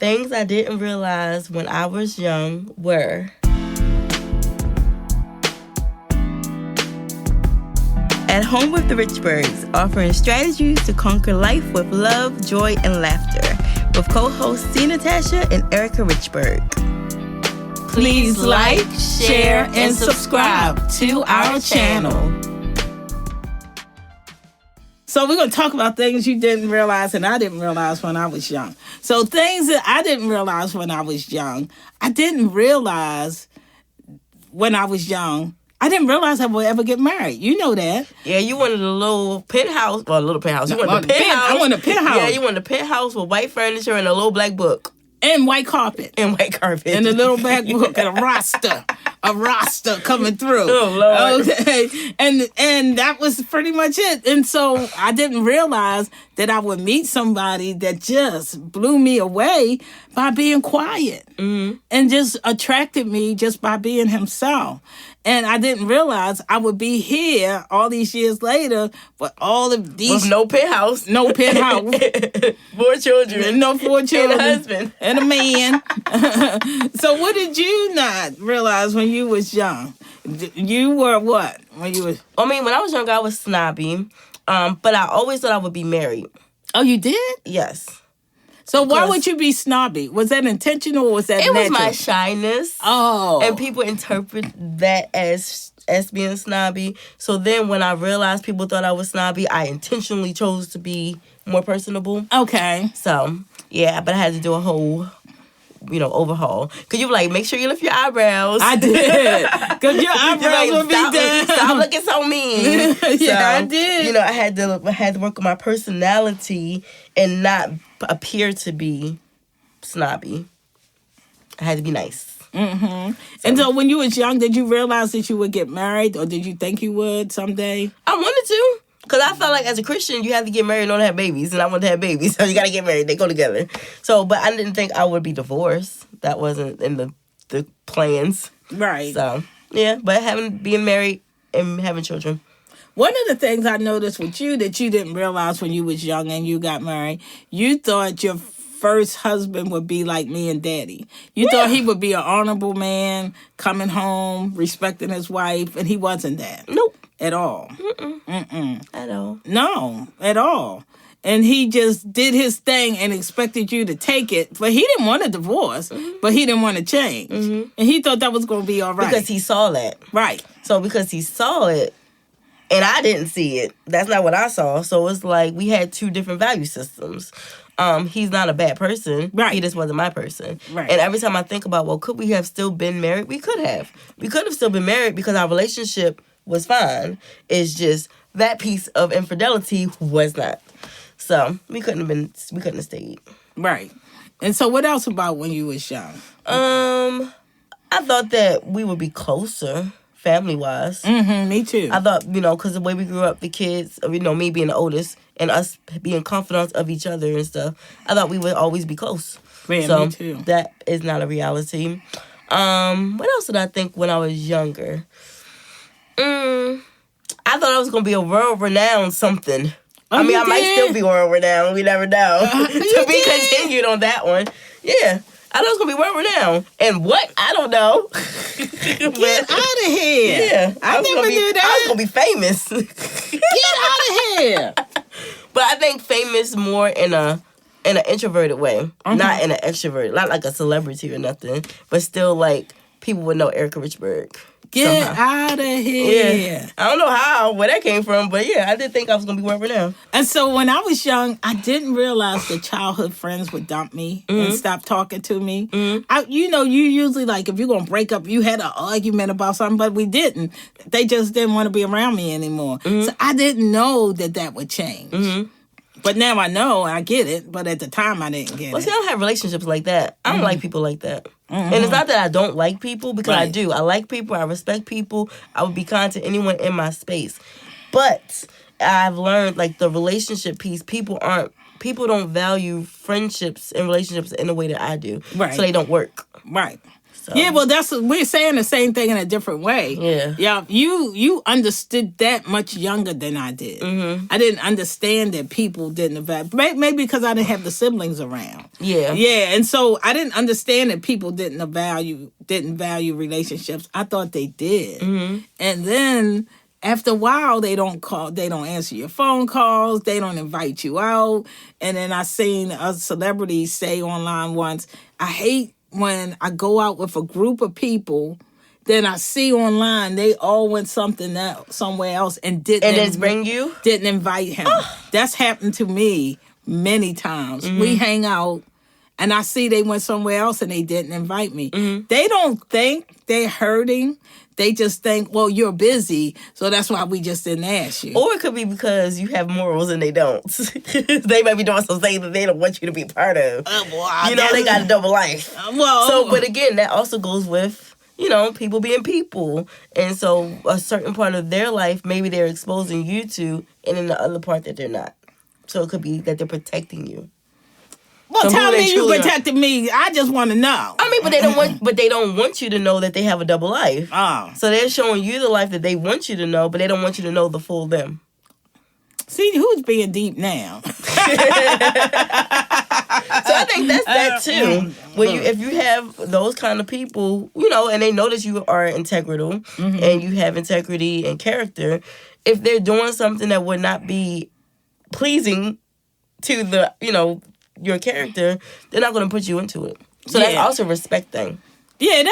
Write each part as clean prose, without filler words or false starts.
Things I didn't realize when I was young were At Home with the Richbergs, offering strategies to conquer life with love, joy, and laughter, with co-hosts C. Natasha and Erica Richberg. Please like, share, and subscribe to our channel. So we're going to talk about things you didn't realize and I didn't realize when I was young. So things that I didn't realize when I was young, I didn't realize when I was young. I didn't realize I would ever get married. You know that. Yeah, you wanted a little penthouse. Well, a little penthouse. You wanted a penthouse. I wanted a penthouse. Yeah, you wanted a penthouse with white furniture and a little black book. And white carpet. And white carpet. And a little black book and a roster. A roster coming through. Oh, Lord. Okay. And that was pretty much it. And so I didn't realize that I would meet somebody that just blew me away by being quiet. Mm-hmm. And just attracted me just by being himself. And I didn't realize I would be here all these years later with all of these... With no penthouse. No penthouse. 4 children. No 4 children. And a husband. And a man. So what did you not realize when you was young? You were what? When you was... I mean, when I was younger, I was snobby. But I always thought I would be married. Oh, you did? Yes. So why would you be snobby? Was that intentional or was that natural? It was my shyness. Oh. And people interpret that as being snobby. So then when I realized people thought I was snobby, I intentionally chose to be more personable. Okay. So, yeah, but I had to do a whole, overhaul. Because you were like, make sure you lift your eyebrows. I did. Because your eyebrows would be down. Stop looking so mean. Yeah, I did. I had to work on my personality and not appear to be snobby. I had to be nice. Mm-hmm. And so when you was young, did you realize that you would get married or did you think you would someday? I wanted to. Because I felt like as a Christian, you have to get married and don't have babies. And I wanted to have babies. So you got to get married. They go together. So, but I didn't think I would be divorced. That wasn't in the plans. Right. So, yeah. But being married and having children. One of the things I noticed with you that you didn't realize when you was young and you got married, you thought your first husband would be like me and Daddy. You thought he would be an honorable man, coming home, respecting his wife, and he wasn't that. Nope. At all. Mm-mm. At all. No, at all. And he just did his thing and expected you to take it. But he didn't want a divorce, but he didn't want to change. Mm-hmm. And he thought that was going to be all right. Because he saw that. Right. So because he saw it, and I didn't see it. That's not what I saw. So it's like we had 2 different value systems. He's not a bad person. Right. He just wasn't my person. Right. And every time I think about, well, could we have still been married? We could have. We could have still been married because our relationship was fine. It's just that piece of infidelity was not. So we couldn't have stayed. Right. And so what else about when you was young? I thought that we would be closer. Family-wise. Mm-hmm, me too. I thought, because the way we grew up, the kids, me being the oldest, and us being confidants of each other and stuff, I thought we would always be close. Man, so me too. That is not a reality. What else did I think when I was younger? I thought I was going to be a world-renowned something. Oh, I might still be world-renowned. We never know. To be continued on that one. Yeah. I thought it was going to be world-renowned. And what? I don't know. Get out of here. Yeah. I never knew that. I was going to be famous. Get out of here. But I think famous more in an introverted way. Not in an extroverted. Not like a celebrity or nothing. But still, like, people would know Erica Richberg. Get out of here. Yeah. I don't know where that came from, but yeah, I did think I was going to be world renowned. And so when I was young, I didn't realize that childhood friends would dump me and stop talking to me. Mm-hmm. You usually, like, if you're going to break up, you had an argument about something, but we didn't. They just didn't want to be around me anymore. Mm-hmm. So I didn't know that would change. Mm-hmm. But now I know, I get it, but at the time I didn't get it. See, I don't have relationships like that. I don't like people like that. Mm-hmm. And it's not that I don't like people, because I do. I like people. I respect people. I would be kind to anyone in my space. But I've learned, like, the relationship piece, people aren't people don't value friendships and relationships in the way that I do. Right. So they don't work. Right. So. Yeah, well, we're saying the same thing in a different way. Yeah. Yeah, you understood that much younger than I did. Mm-hmm. I didn't understand that people didn't value. Maybe because I didn't have the siblings around. Yeah. Yeah, and so I didn't understand that people didn't value relationships. I thought they did. Mm-hmm. And then after a while, they don't call, they don't answer your phone calls, they don't invite you out. And then I seen a celebrity say online once, I hate when I go out with a group of people, then I see online they all went somewhere else and didn't bring you? Didn't invite him. That's happened to me many times. Mm-hmm. We hang out and I see they went somewhere else and they didn't invite me. Mm-hmm. They don't think they're hurting. They just think, well, you're busy, so that's why we just didn't ask you. Or it could be because you have morals and they don't. They might be doing something that they don't want you to be part of. They got a double life. But again, that also goes with, people being people. And so a certain part of their life, maybe they're exposing you to, and in the other part that they're not. So it could be that they're protecting you. Well, tell me you protected me. I just want to know. I mean, but they don't want you to know that they have a double life. Oh. So they're showing you the life that they want you to know, but they don't want you to know the full them. See, who's being deep now? So I think that's that too. If you have those kind of people, and they know that you are integral and you have integrity and character, if they're doing something that would not be pleasing to the, your character, they're not going to put you into it. So that's also a respect thing. Yeah, and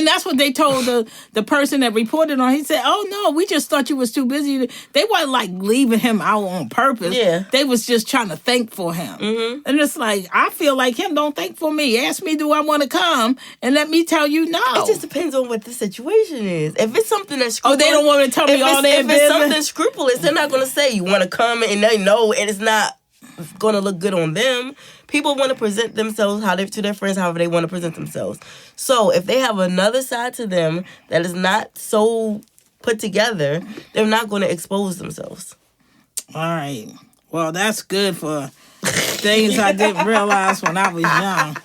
that's what they told the person that reported on. He said, "Oh no, we just thought you was too busy." They weren't like leaving him out on purpose. Yeah, they was just trying to thank for him. Mm-hmm. And it's like, I feel like him don't thank for me. Ask me, do I want to come? And let me tell you, no. It just depends on what the situation is. If it's something that's scrupulous, they don't want to tell me all their business. If it's something scrupulous, they're not going to say you want to come, and they know, and it's not going to look good on them. People want to present themselves to their friends however they want to present themselves. So if they have another side to them that is not so put together, they're not going to expose themselves. All right. Well, that's good for things I didn't realize when I was young.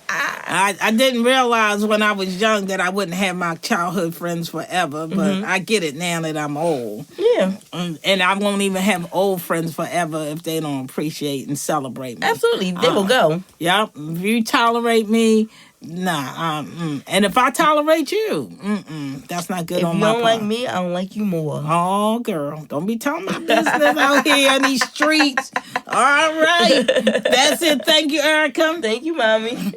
I didn't realize when I was young that I wouldn't have my childhood friends forever, but I get it now that I'm old. Yeah. And I won't even have old friends forever if they don't appreciate and celebrate me. Absolutely. They will go. Yep. If you tolerate me, nah. And if I tolerate you, that's not good on my part. If you don't like me, I don't like you more. Oh, girl. Don't be telling my business out here in these streets. All right. That's it. Thank you, Erica. Thank you, Mommy.